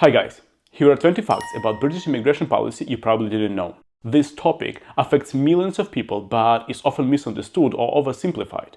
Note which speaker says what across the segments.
Speaker 1: Hi guys, here are 20 facts about British immigration policy you probably didn't know. This topic affects millions of people but is often misunderstood or oversimplified.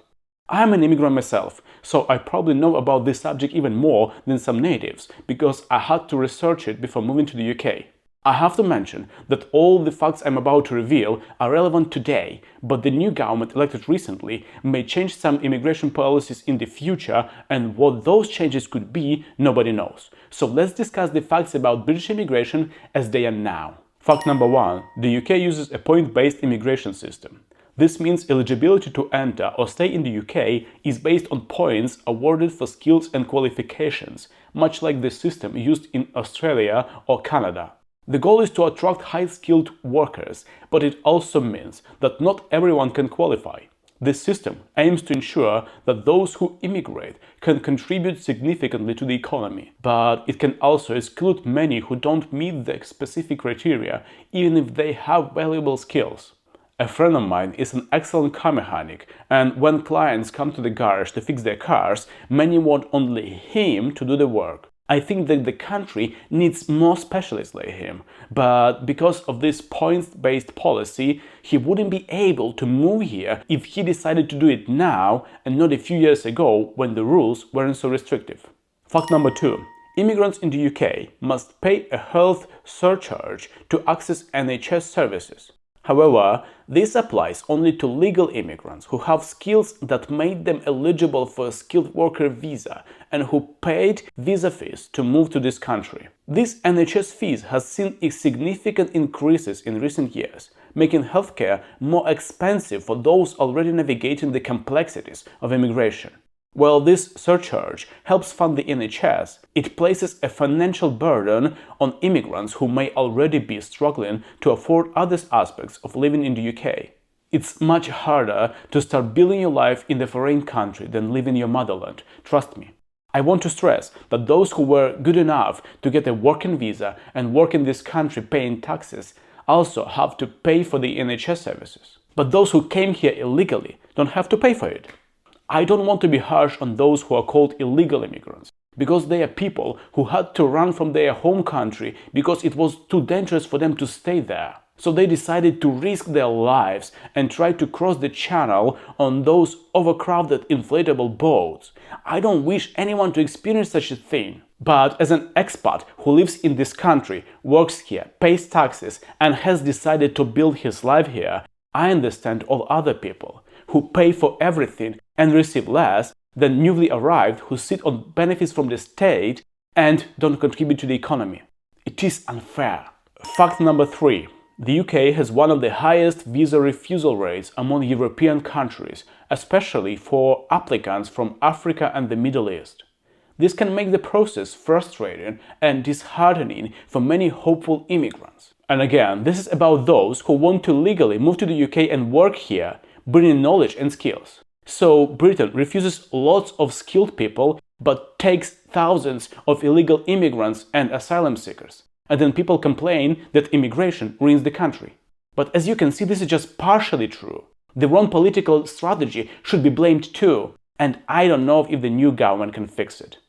Speaker 1: I'm an immigrant myself, so I probably know about this subject even more than some natives because I had to research it before moving to the UK. I have to mention that all the facts I'm about to reveal are relevant today, but the new government elected recently may change some immigration policies in the future, and what those changes could be, nobody knows. So let's discuss the facts about British immigration as they are now. Fact number 1. The UK uses a point-based immigration system. This means eligibility to enter or stay in the UK is based on points awarded for skills and qualifications, much like the system used in Australia or Canada. The goal is to attract high-skilled workers, but it also means that not everyone can qualify. This system aims to ensure that those who immigrate can contribute significantly to the economy, but it can also exclude many who don't meet the specific criteria, even if they have valuable skills. A friend of mine is an excellent car mechanic, and when clients come to the garage to fix their cars, many want only him to do the work. I think that the country needs more specialists like him, but because of this points-based policy, he wouldn't be able to move here if he decided to do it now and not a few years ago when the rules weren't so restrictive. Fact number 2. Immigrants in the UK must pay a health surcharge to access NHS services. However, this applies only to legal immigrants who have skills that made them eligible for a skilled worker visa and who paid visa fees to move to this country. This NHS fees has seen significant increases in recent years, making healthcare more expensive for those already navigating the complexities of immigration. While this surcharge helps fund the NHS, it places a financial burden on immigrants who may already be struggling to afford other aspects of living in the UK. It's much harder to start building your life in the foreign country than live in your motherland, trust me. I want to stress that those who were good enough to get a working visa and work in this country paying taxes also have to pay for the NHS services. But those who came here illegally don't have to pay for it. I don't want to be harsh on those who are called illegal immigrants, because they are people who had to run from their home country because it was too dangerous for them to stay there. So they decided to risk their lives and try to cross the channel on those overcrowded inflatable boats. I don't wish anyone to experience such a thing. But as an expat who lives in this country, works here, pays taxes, and has decided to build his life here, I understand all other people who pay for everything and receive less than newly arrived who sit on benefits from the state and don't contribute to the economy. It is unfair. Fact number 3. The UK has one of the highest visa refusal rates among European countries, especially for applicants from Africa and the Middle East. This can make the process frustrating and disheartening for many hopeful immigrants. And again, this is about those who want to legally move to the UK and work here, bringing knowledge and skills. So Britain refuses lots of skilled people but takes thousands of illegal immigrants and asylum seekers. And then people complain that immigration ruins the country. But as you can see, this is just partially true. The wrong political strategy should be blamed too, and I don't know if the new government can fix it.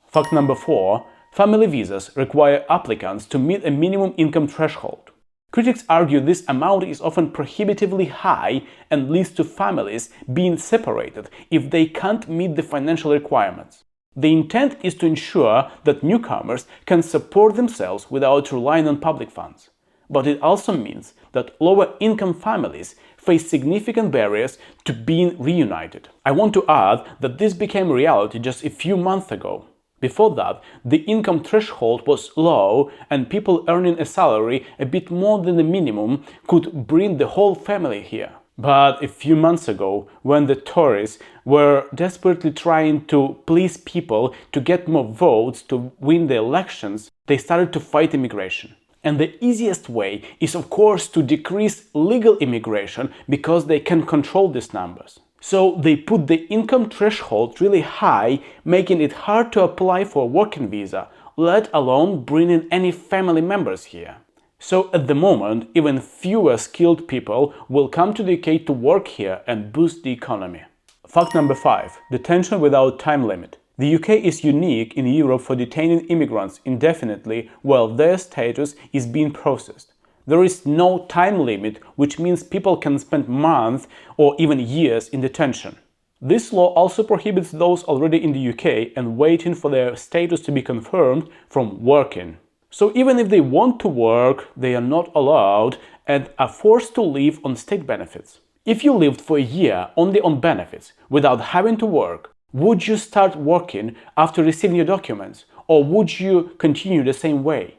Speaker 1: Fact number 4. Family visas require applicants to meet a minimum income threshold. Critics argue this amount is often prohibitively high and leads to families being separated if they can't meet the financial requirements. The intent is to ensure that newcomers can support themselves without relying on public funds. But it also means that lower-income families face significant barriers to being reunited. I want to add that this became reality just a few months ago. Before that, the income threshold was low and people earning a salary a bit more than the minimum could bring the whole family here. But a few months ago, when the Tories were desperately trying to please people to get more votes to win the elections, they started to fight immigration. And the easiest way is, of course, to decrease legal immigration because they can control these numbers. So they put the income threshold really high, making it hard to apply for a working visa, let alone bringing any family members here. So at the moment, even fewer skilled people will come to the UK to work here and boost the economy. Fact number 5. Detention without time limit. The UK is unique in Europe for detaining immigrants indefinitely while their status is being processed. There is no time limit, which means people can spend months or even years in detention. This law also prohibits those already in the UK and waiting for their status to be confirmed from working. So even if they want to work, they are not allowed and are forced to live on state benefits. If you lived for a year only on benefits without having to work, would you start working after receiving your documents, or would you continue the same way?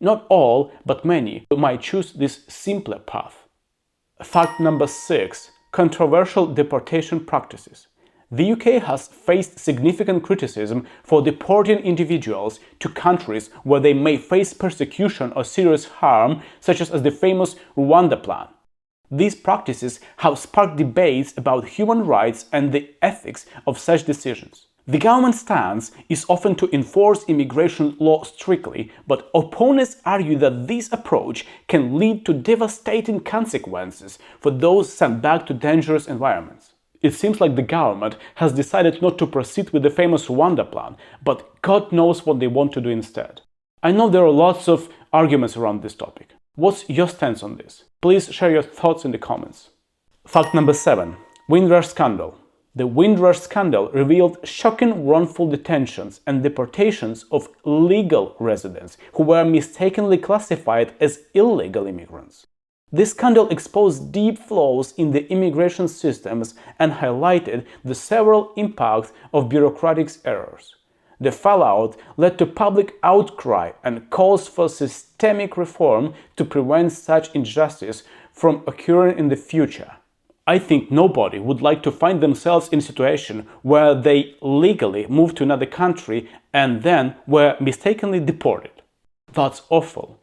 Speaker 1: Not all, but many might choose this simpler path. Fact number 6. Controversial deportation practices. The UK has faced significant criticism for deporting individuals to countries where they may face persecution or serious harm, such as the famous Rwanda plan. These practices have sparked debates about human rights and the ethics of such decisions. The government's stance is often to enforce immigration law strictly, but opponents argue that this approach can lead to devastating consequences for those sent back to dangerous environments. It seems like the government has decided not to proceed with the famous Rwanda plan, but God knows what they want to do instead. I know there are lots of arguments around this topic. What's your stance on this? Please share your thoughts in the comments. Fact number 7. Windrush Scandal. The Windrush Scandal revealed shocking wrongful detentions and deportations of legal residents who were mistakenly classified as illegal immigrants. This scandal exposed deep flaws in the immigration systems and highlighted the several impacts of bureaucratic errors. The fallout led to public outcry and calls for systemic reform to prevent such injustice from occurring in the future. I think nobody would like to find themselves in a situation where they legally moved to another country and then were mistakenly deported. That's awful.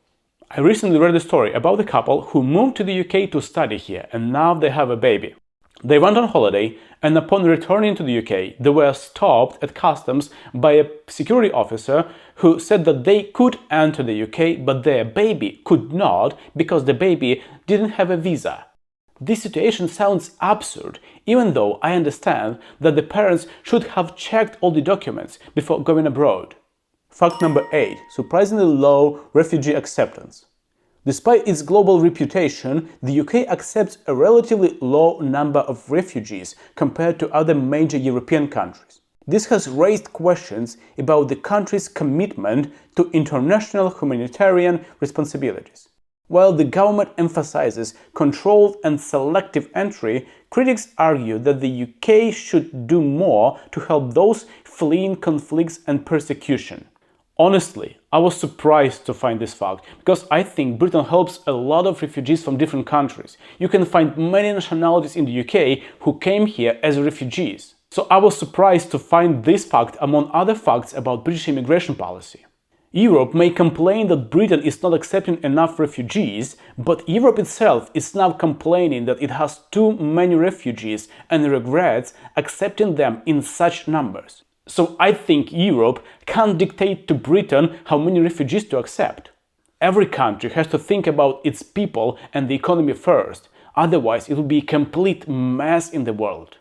Speaker 1: I recently read a story about a couple who moved to the UK to study here and now they have a baby. They went on holiday and upon returning to the UK, they were stopped at customs by a security officer who said that they could enter the UK but their baby could not because the baby didn't have a visa. This situation sounds absurd, even though I understand that the parents should have checked all the documents before going abroad. Fact number 8. Surprisingly low refugee acceptance. Despite its global reputation, the UK accepts a relatively low number of refugees compared to other major European countries. This has raised questions about the country's commitment to international humanitarian responsibilities. While the government emphasizes controlled and selective entry, critics argue that the UK should do more to help those fleeing conflicts and persecution. Honestly, I was surprised to find this fact, because I think Britain helps a lot of refugees from different countries. You can find many nationalities in the UK who came here as refugees. So I was surprised to find this fact among other facts about British immigration policy. Europe may complain that Britain is not accepting enough refugees, but Europe itself is now complaining that it has too many refugees and regrets accepting them in such numbers. So I think Europe can't dictate to Britain how many refugees to accept. Every country has to think about its people and the economy first, otherwise it will be a complete mess in the world.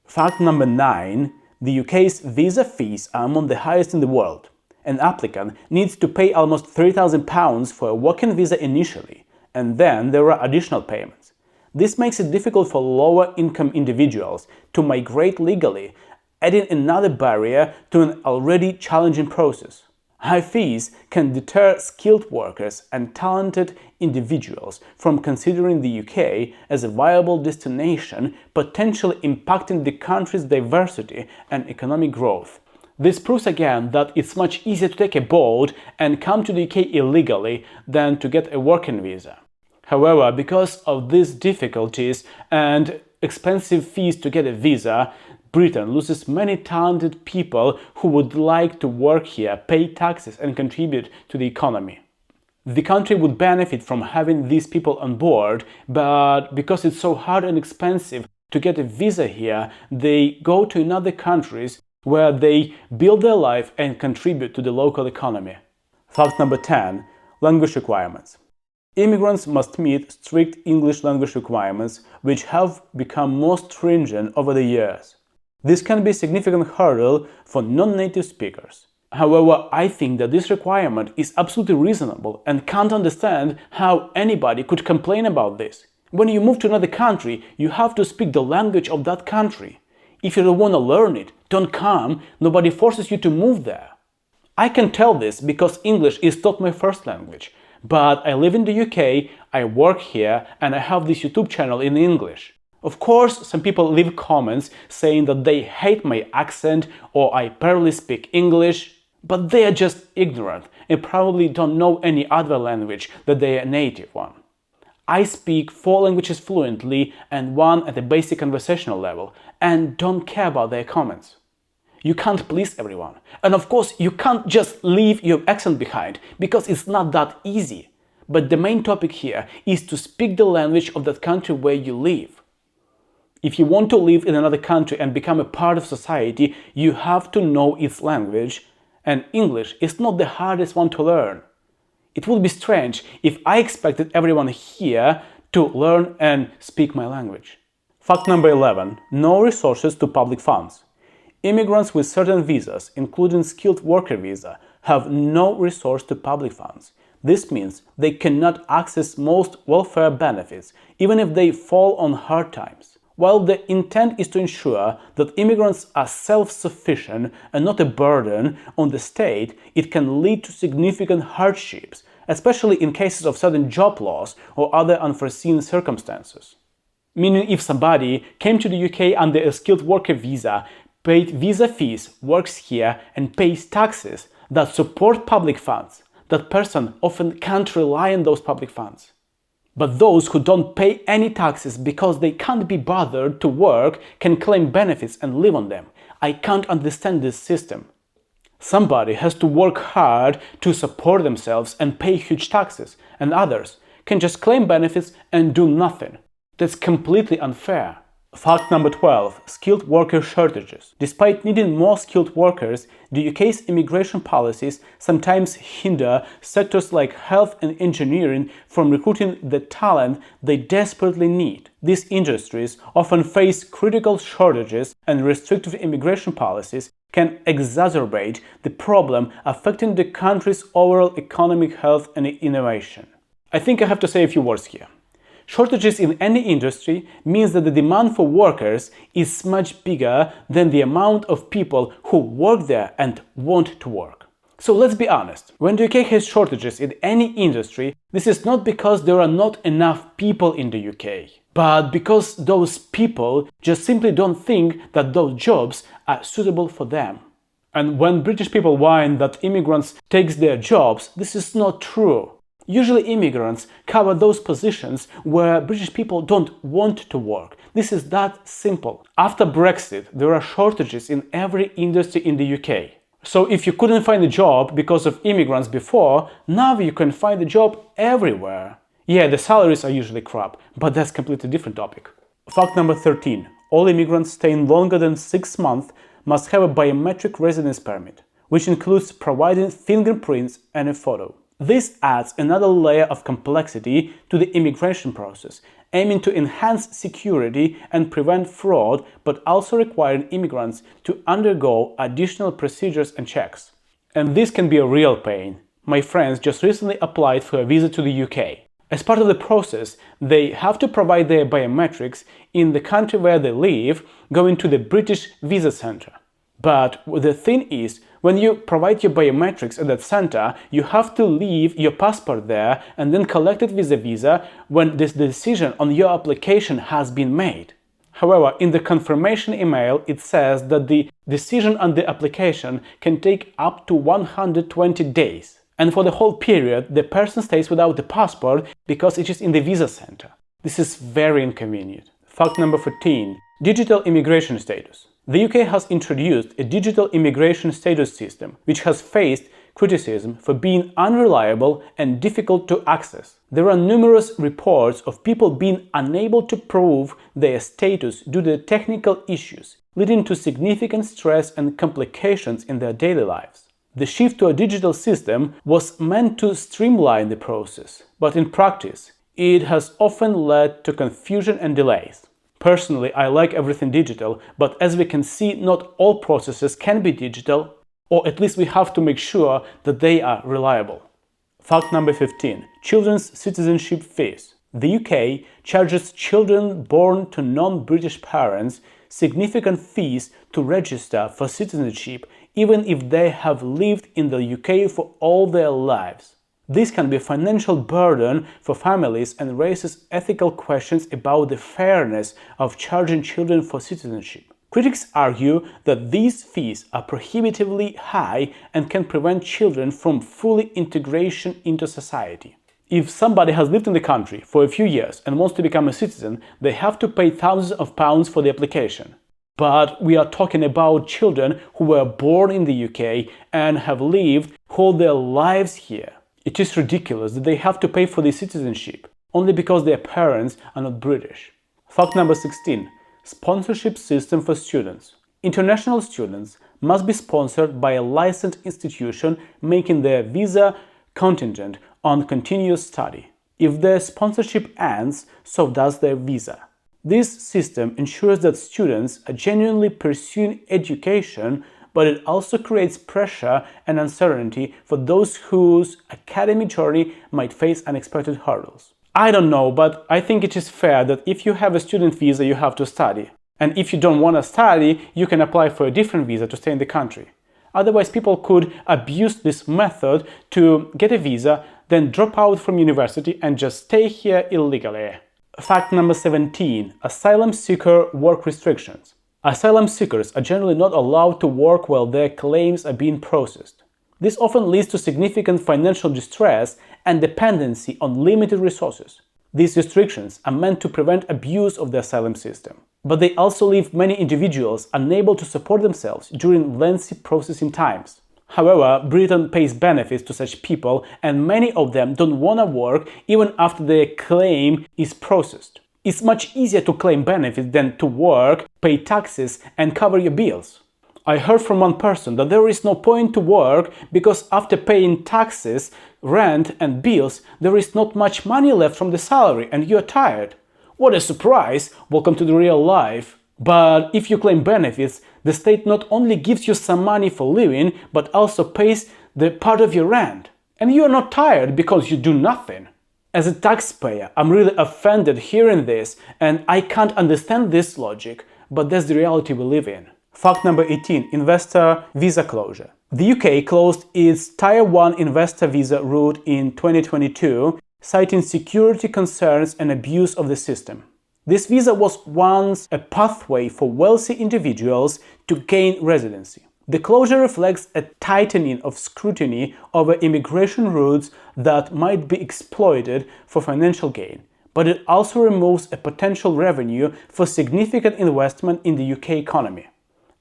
Speaker 1: Fact number 9. The UK's visa fees are among the highest in the world. An applicant needs to pay almost £3,000 for a working visa initially, and then there are additional payments. This makes it difficult for lower-income individuals to migrate legally, adding another barrier to an already challenging process. High fees can deter skilled workers and talented individuals from considering the UK as a viable destination, potentially impacting the country's diversity and economic growth. This proves again that it's much easier to take a boat and come to the UK illegally than to get a working visa. However, because of these difficulties and expensive fees to get a visa, Britain loses many talented people who would like to work here, pay taxes and contribute to the economy. The country would benefit from having these people on board, but because it's so hard and expensive to get a visa here, they go to other countries where they build their life and contribute to the local economy. Fact number 10. Language requirements. Immigrants must meet strict English language requirements, which have become more stringent over the years. This can be a significant hurdle for non-native speakers. However, I think that this requirement is absolutely reasonable and can't understand how anybody could complain about this. When you move to another country, you have to speak the language of that country. If you don't want to learn it, don't come, nobody forces you to move there. I can tell this because English is not my first language, but I live in the UK, I work here, and I have this YouTube channel in English. Of course, some people leave comments saying that they hate my accent or I barely speak English, but they are just ignorant and probably don't know any other language that they are native one. I speak 4 languages fluently and 1 at a basic conversational level, and don't care about their comments. You can't please everyone. And of course, you can't just leave your accent behind, because it's not that easy. But the main topic here is to speak the language of that country where you live. If you want to live in another country and become a part of society, you have to know its language, and English is not the hardest one to learn. It would be strange if I expected everyone here to learn and speak my language. Fact number 11. No resources to public funds. Immigrants with certain visas, including skilled worker visa, have no resource to public funds. This means they cannot access most welfare benefits, even if they fall on hard times. While the intent is to ensure that immigrants are self-sufficient and not a burden on the state, it can lead to significant hardships, especially in cases of sudden job loss or other unforeseen circumstances. Meaning, if somebody came to the UK under a skilled worker visa, paid visa fees, works here, and pays taxes that support public funds, that person often can't rely on those public funds. But those who don't pay any taxes because they can't be bothered to work can claim benefits and live on them. I can't understand this system. Somebody has to work hard to support themselves and pay huge taxes, and others can just claim benefits and do nothing. That's completely unfair. Fact number 12. Skilled worker shortages. Despite needing more skilled workers, the UK's immigration policies sometimes hinder sectors like health and engineering from recruiting the talent they desperately need. These industries often face critical shortages, and restrictive immigration policies can exacerbate the problem affecting the country's overall economic health and innovation. I think I have to say a few words here. Shortages in any industry means that the demand for workers is much bigger than the amount of people who work there and want to work. So let's be honest, when the UK has shortages in any industry, this is not because there are not enough people in the UK, but because those people just simply don't think that those jobs are suitable for them. And when British people whine that immigrants take their jobs, this is not true. Usually immigrants cover those positions where British people don't want to work. This is that simple. After Brexit, there are shortages in every industry in the UK. So if you couldn't find a job because of immigrants before, now you can find a job everywhere. Yeah, the salaries are usually crap, but that's a completely different topic. Fact number 13. All immigrants staying longer than 6 months must have a biometric residence permit, which includes providing fingerprints and a photo. This adds another layer of complexity to the immigration process, aiming to enhance security and prevent fraud, but also requiring immigrants to undergo additional procedures and checks. And this can be a real pain. My friends just recently applied for a visa to the UK. As part of the process, they have to provide their biometrics in the country where they live, going to the British Visa Centre. But the thing is, when you provide your biometrics at that center, you have to leave your passport there and then collect it with a visa when this decision on your application has been made. However, in the confirmation email, it says that the decision on the application can take up to 120 days. And for the whole period, the person stays without the passport because it is in the visa center. This is very inconvenient. Fact number 14. Digital immigration status. The UK has introduced a digital immigration status system, which has faced criticism for being unreliable and difficult to access. There are numerous reports of people being unable to prove their status due to technical issues, leading to significant stress and complications in their daily lives. The shift to a digital system was meant to streamline the process, but in practice, it has often led to confusion and delays. Personally, I like everything digital, but as we can see, not all processes can be digital, or at least we have to make sure that they are reliable. Fact number 15. Children's citizenship fees. The UK charges children born to non-British parents significant fees to register for citizenship even if they have lived in the UK for all their lives. This can be a financial burden for families and raises ethical questions about the fairness of charging children for citizenship. Critics argue that these fees are prohibitively high and can prevent children from full integration into society. If somebody has lived in the country for a few years and wants to become a citizen, they have to pay thousands of pounds for the application. But we are talking about children who were born in the UK and have lived all their lives here. It is ridiculous that they have to pay for the citizenship only because their parents are not British. Fact number 16. Sponsorship system for students. International students must be sponsored by a licensed institution making their visa contingent on continuous study. If their sponsorship ends, so does their visa. This system ensures that students are genuinely pursuing education, but it also creates pressure and uncertainty for those whose academic journey might face unexpected hurdles. I don't know, but I think it is fair that if you have a student visa, you have to study. And if you don't want to study, you can apply for a different visa to stay in the country. Otherwise, people could abuse this method to get a visa, then drop out from university and just stay here illegally. Fact number 17. Asylum seeker work restrictions. Asylum seekers are generally not allowed to work while their claims are being processed. This often leads to significant financial distress and dependency on limited resources. These restrictions are meant to prevent abuse of the asylum system, but they also leave many individuals unable to support themselves during lengthy processing times. However, Britain pays benefits to such people, and many of them don't want to work even after their claim is processed. It's much easier to claim benefits than to work, pay taxes, and cover your bills. I heard from one person that there is no point to work because after paying taxes, rent, and bills, there is not much money left from the salary and you're tired. What a surprise! Welcome to the real life. But if you claim benefits, the state not only gives you some money for living, but also pays the part of your rent. And you are not tired because you do nothing. As a taxpayer, I'm really offended hearing this, and I can't understand this logic, but that's the reality we live in. Fact number 18. Investor visa closure. The UK closed its Tier 1 investor visa route in 2022, citing security concerns and abuse of the system. This visa was once a pathway for wealthy individuals to gain residency. The closure reflects a tightening of scrutiny over immigration routes that might be exploited for financial gain, but it also removes a potential revenue for significant investment in the UK economy.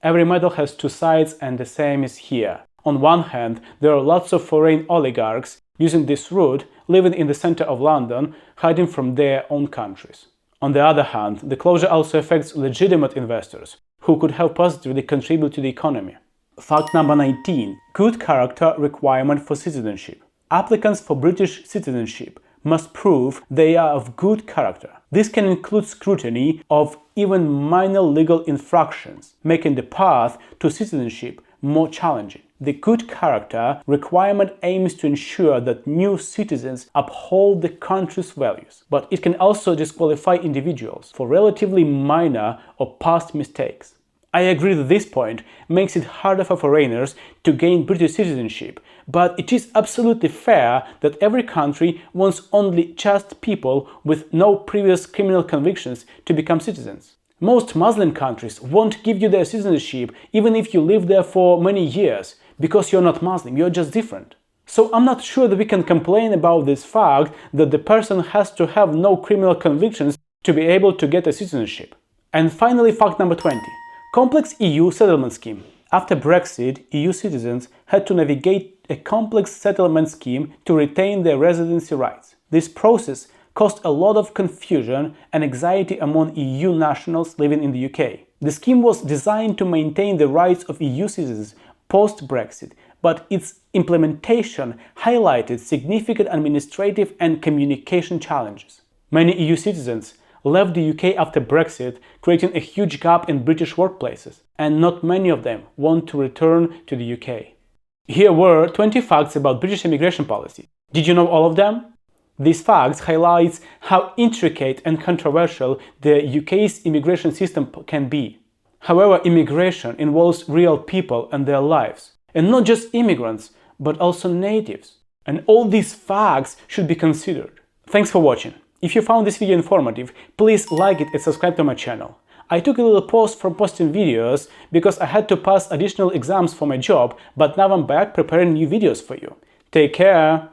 Speaker 1: Every medal has two sides, and the same is here. On one hand, there are lots of foreign oligarchs using this route, living in the center of London, hiding from their own countries. On the other hand, the closure also affects legitimate investors, who could have positively contributed to the economy. Fact number 19. Good character requirement for citizenship. Applicants for British citizenship must prove they are of good character. This can include scrutiny of even minor legal infractions, making the path to citizenship more challenging. The good character requirement aims to ensure that new citizens uphold the country's values, but it can also disqualify individuals for relatively minor or past mistakes. I agree that this point makes it harder for foreigners to gain British citizenship, but it is absolutely fair that every country wants only just people with no previous criminal convictions to become citizens. Most Muslim countries won't give you their citizenship even if you live there for many years, because you're not Muslim, you're just different. So I'm not sure that we can complain about this fact that the person has to have no criminal convictions to be able to get a citizenship. And finally, fact number 20. Complex EU settlement scheme. After Brexit, EU citizens had to navigate a complex settlement scheme to retain their residency rights. This process caused a lot of confusion and anxiety among EU nationals living in the UK. The scheme was designed to maintain the rights of EU citizens post-Brexit, but its implementation highlighted significant administrative and communication challenges. Many EU citizens left the UK after Brexit, creating a huge gap in British workplaces, and not many of them want to return to the UK. Here were 20 facts about British immigration policy. Did you know all of them? These facts highlight how intricate and controversial the UK's immigration system can be. However, immigration involves real people and their lives, and not just immigrants, but also natives. And all these facts should be considered. Thanks for watching. If you found this video informative, please like it and subscribe to my channel. I took a little pause from posting videos because I had to pass additional exams for my job, but now I'm back preparing new videos for you. Take care!